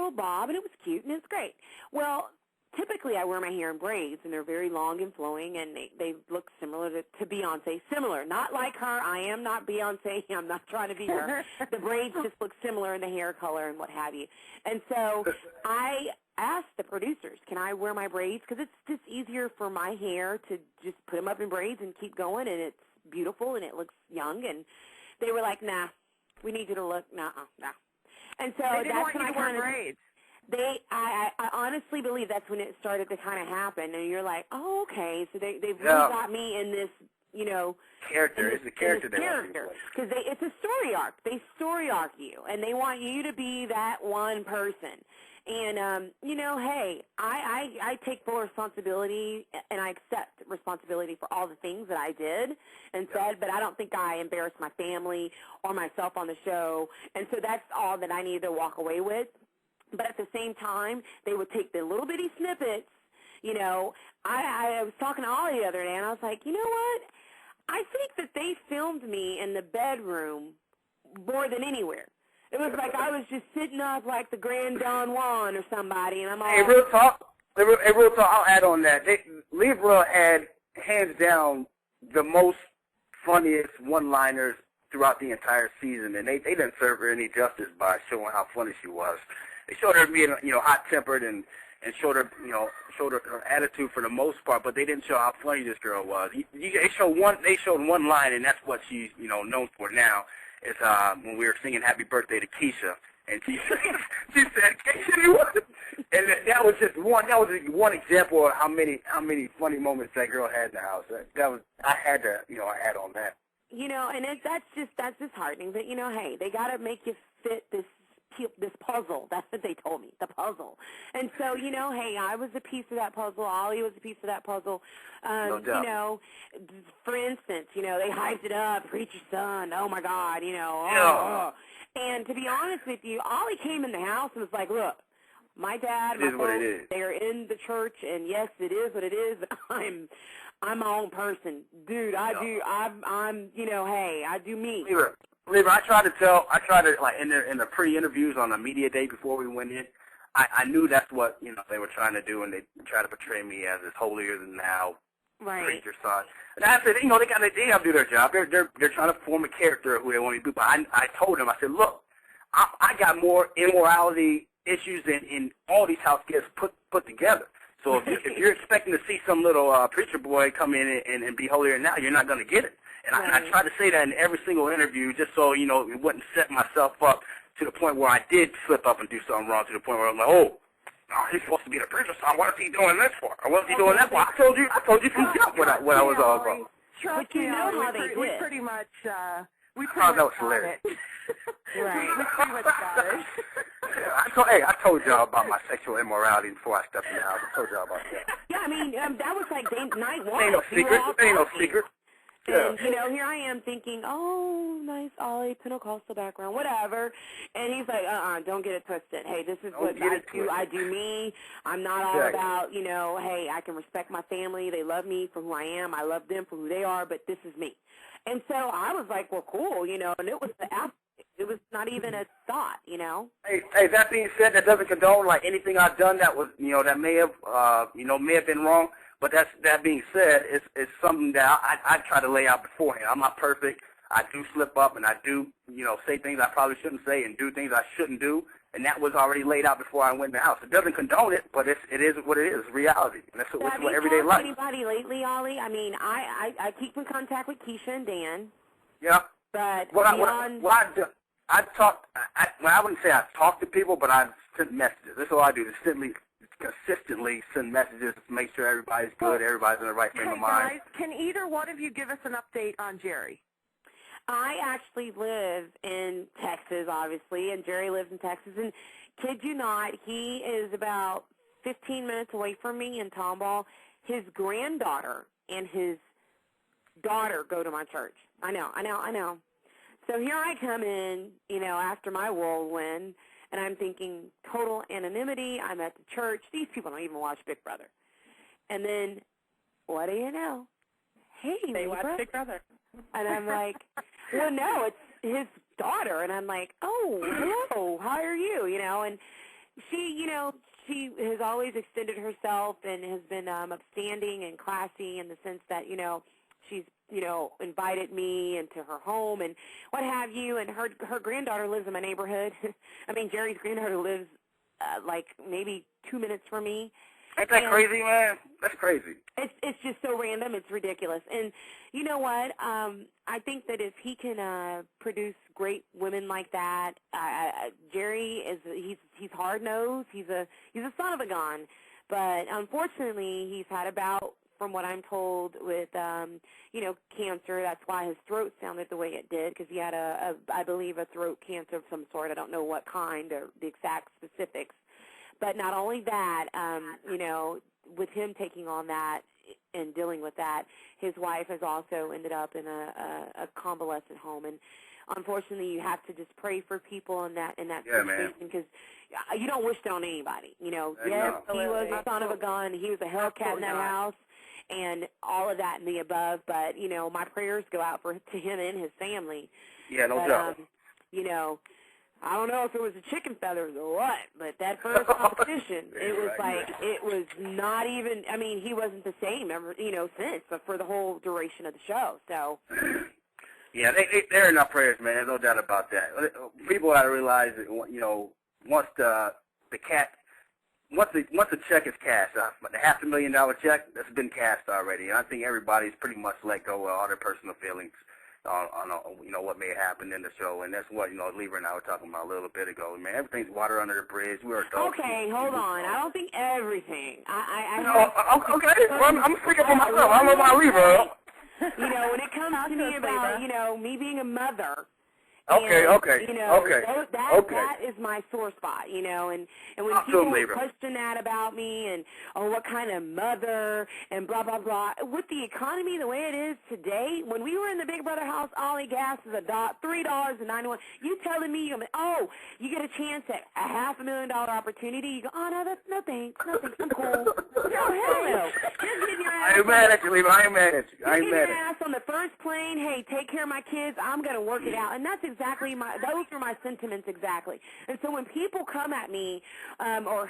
little bob, and it was cute, and it's great. Well, typically I wear my hair in braids, and they're very long and flowing, and they look similar to Beyonce. Similar, not like her. I am not Beyonce. I'm not trying to be her. The braids just look similar in the hair color and what have you. And so I asked the producers, can I wear my braids? Because it's just easier for my hair to just put them up in braids and keep going, and it's beautiful, and it looks young. And they were like, nah, we need you to look, nah. And so they didn't that's want when you to wear braids. I honestly believe that's when it started to kind of happen, and you're like, oh, okay, so they've really got me in this, character. It's a character because it's a story arc. They story arc you, and they want you to be that one person. And hey, I take full responsibility, and I accept responsibility for all the things that I did and said, but I don't think I embarrassed my family or myself on the show, and so that's all that I needed to walk away with. But at the same time, they would take the little bitty snippets. I was talking to Ollie the other day, and I was like, you know what? I think that they filmed me in the bedroom more than anywhere. It was like I was just sitting up like the Grand Don Juan or somebody, and I'm all... Hey, real talk, I'll add on that. Libra had, hands down, the most funniest one-liners throughout the entire season, and they didn't serve her any justice by showing how funny she was. They showed her being, hot-tempered and showed her, showed her attitude for the most part, but they didn't show how funny this girl was. They showed one line, and that's what she's, known for now. It's when we were singing "Happy Birthday" to Keisha, and she said, "Keisha, you want?" And that was just one. That was one example of how many funny moments that girl had in the house. I had to, add on that. And that's just disheartening. But hey, they got to make you fit this puzzle. That's what they told me, the puzzle. And so, hey, I was a piece of that puzzle. Ollie was a piece of that puzzle. No doubt. For instance, they hyped it up, Preacher's Son, oh, my God, And to be honest with you, Ollie came in the house and was like, look, my dad, my folks, they're in the church, and yes, it is what it is, but I'm my own person. Dude, hey, I do me. Libra, I tried to like in the pre-interviews on the media day before we went in, I knew that's what they were trying to do, and they tried to portray me as this holier than thou preacher son. And I said, they got to do their job. They're trying to form a character of who they want me to be. But I told them, I said, look, I got more immorality issues than all these house guests put together. So if you're expecting to see some little preacher boy come in and be holier than thou, you're not going to get it. And I tried to say that in every single interview just so, it wouldn't set myself up to the point where I did slip up and do something wrong, to the point where I'm like, oh, he's supposed to be the preacher son. What is he doing this for? Or what is he doing that for? I told you from jump what I was all about. Trust me, how they did. We pretty much that was hilarious. Right. We pretty much got it. I told y'all about my sexual immorality before I stepped in the house. I told y'all about that. Yeah, I mean, that was like night one. Ain't no secret. And, here I am thinking, oh, nice Ollie, Pentecostal background, whatever. And he's like, don't get it twisted. Hey, this is what I do. I do me. I'm not all about, hey, I can respect my family. They love me for who I am. I love them for who they are, but this is me. And so I was like, well, cool, and it was it was not even a thought, Hey, that being said, that doesn't condone like anything I've done that was, that may have been wrong. But that being said, it's something that I try to lay out beforehand. I'm not perfect. I do slip up, and I do, say things I probably shouldn't say and do things I shouldn't do. And that was already laid out before I went in the house. It doesn't condone it, but it is what it is. It's reality. And that's what everyday life. Have you talked to anybody lately, Ollie? I mean, I keep in contact with Keisha and Dan. Yeah. But I wouldn't say I talk to people, but I send messages. That's all I do. Consistently send messages to make sure everybody's good, everybody's in the right frame of mind. Guys, can either one of you give us an update on Jerry? I actually live in Texas, obviously, and Jerry lives in Texas. And kid you not, he is about 15 minutes away from me in Tomball. His granddaughter and his daughter go to my church. I know. So here I come in, after my whirlwind, and I'm thinking total anonymity. I'm at the church. These people don't even watch Big Brother. And then, what do you know? Hey, they watch Big Brother. And I'm like, well, no, it's his daughter. And I'm like, oh, hello, how are you? And She has always extended herself and has been upstanding and classy in the sense that, she's, invited me into her home and what have you. And her granddaughter lives in my neighborhood. I mean, Jerry's granddaughter lives like maybe 2 minutes from me. Ain't that crazy, man? That's crazy. It's just so random. It's ridiculous. And you know what? I think that if he can produce great women like that, Jerry he's hard nosed. He's a son of a gun. But unfortunately, he's had a bout, from what I'm told, with cancer. That's why his throat sounded the way it did, because he had I believe, a throat cancer of some sort. I don't know what kind or the exact specifics. But not only that, with him taking on that and dealing with that, his wife has also ended up in a convalescent home. And unfortunately, you have to just pray for people in that situation, because you don't wish that on anybody. Yes, he was a son of a gun. He was a Hellcat in that house, and all of that and the above. But my prayers go out to him and his family. Yeah, no doubt. I don't know if it was the chicken feathers or what, but that first competition, it was not even, I mean, he wasn't the same ever, since, but for the whole duration of the show, so. Yeah, they're in our prayers, man. There's no doubt about that. People got to realize that, once the check is cashed, the $500,000 check, that's been cashed already. And I think everybody's pretty much let go of all their personal feelings on what may happen in the show, and that's what Libra and I were talking about a little bit ago. Man, everything's water under the bridge. We're adults. Okay, hold on. I don't think everything. Okay. Well, I'm speaking for myself. I don't know about Libra. When it comes to me about me being a mother. Okay. That is my sore spot, and when people question that about me and, what kind of mother and blah, blah, blah, with the economy the way it is today, when we were in the Big Brother house, Ollie, gas is $3.91. You telling me, you get a chance at a $500,000 opportunity, you go, no thanks, I'm cool. No, hell no. Just get your ass. I ain't mad at you, Libra. I ain't mad at you. Get your ass on the first plane, hey, take care of my kids, I'm going to work it out, and that's exactly those are my sentiments exactly. And so when people come at me or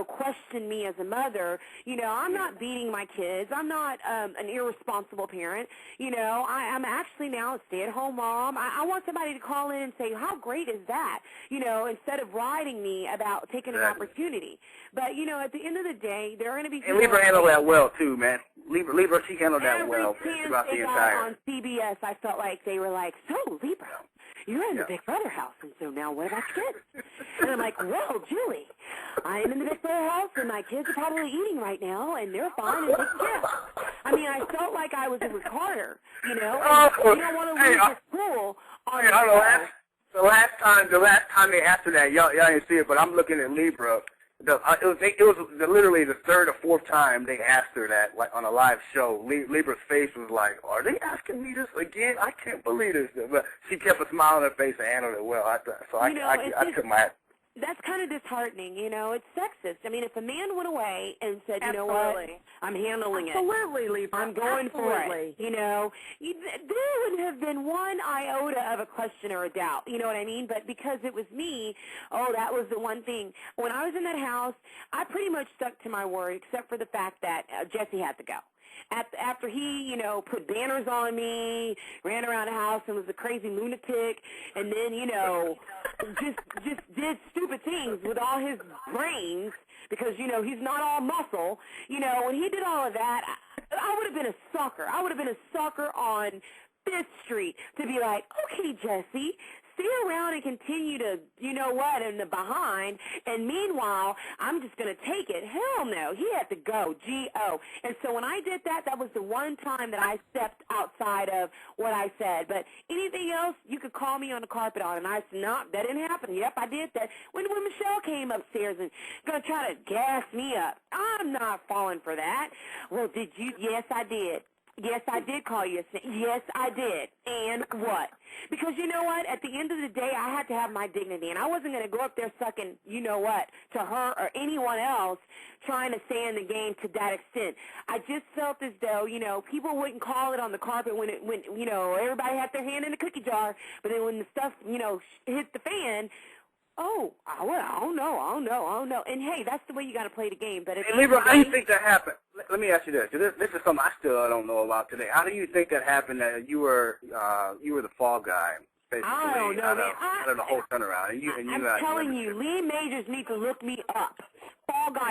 question me as a mother, I'm not beating my kids. I'm not an irresponsible parent. I'm actually now a stay-at-home mom. I want somebody to call in and say, how great is that? Instead of riding me about taking an opportunity. But at the end of the day, there are going to be people. And Libra handled that well too, man. Libra, she handled that well throughout the entire. On CBS, I felt like they were like, so Libra, you're in the Big Brother house, and so now what about your kids? And I'm like, well, Julie, I'm in the Big Brother house, and my kids are probably eating right now, and they're fine and taken care of. I mean, I felt like I was a recorder, and you don't want to lose your cool on the last time they asked her that, y'all didn't see it, but I'm looking at Libra. It was literally the third or fourth time they asked her that, like on a live show. Libra's face was like, "Are they asking me this again? I can't believe this." But she kept a smile on her face and handled it well. I took my hat. That's kind of disheartening, It's sexist. I mean, if a man went away and said, you know what, I'm handling it. Absolutely, Libra. I'm going for it. There wouldn't have been one iota of a question or a doubt. You know what I mean? But because it was me, that was the one thing. When I was in that house, I pretty much stuck to my word, except for the fact that Jesse had to go. After he, put banners on me, ran around the house and was a crazy lunatic, and then, just did stupid things with all his brains because, he's not all muscle. When he did all of that, I would have been a sucker. I would have been a sucker on Fifth Street to be like, okay, Jesse, stay around and continue to, in the behind, and meanwhile, I'm just going to take it. Hell no. He had to go, G-O. And so when I did that, that was the one time that I stepped outside of what I said. But anything else, you could call me on the carpet on, and I said, no, that didn't happen. Yep, I did that. When Michelle came upstairs and going to try to gas me up, I'm not falling for that. Well, did you? Yes, I did. Yes, I did call you a snake. Yes, I did. And what? Because you know what? At the end of the day, I had to have my dignity, and I wasn't going to go up there sucking, to her or anyone else trying to stay in the game to that extent. I just felt as though, people wouldn't call it on the carpet when everybody had their hand in the cookie jar, but then when the stuff, hit the fan, oh, well, I don't know. And, hey, that's the way you got to play the game. But hey, Libra, how do you think that happened? Let me ask you this. This is something I still don't know about today. How do you think that happened that you were the fall guy? Basically, I don't know, man. Out of the whole turnaround. I'm telling you, Lee Majors needs to look me up. Fall guy.